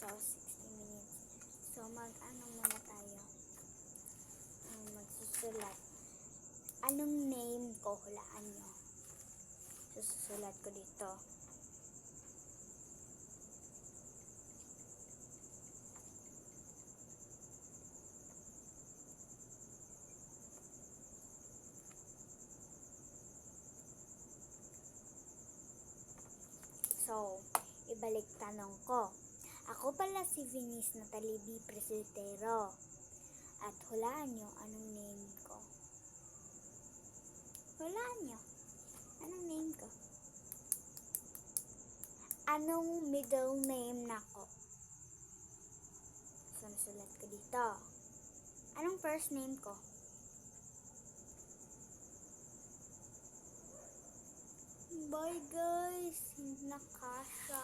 to, 60 minutes. So, mag-ano muna tayo. Magsusulat. Anong name ko? Hulaan nyo. Susulat ko dito. So, ibalik tanong ko. Ako pala si Venice Natalie B. Presbitero. At hulaan nyo anong name ko. Hulaan nyo. Anong name ko? Anong middle name nako? So, nasulat ko dito. Anong first name ko? Bye guys! Hindi nakasya.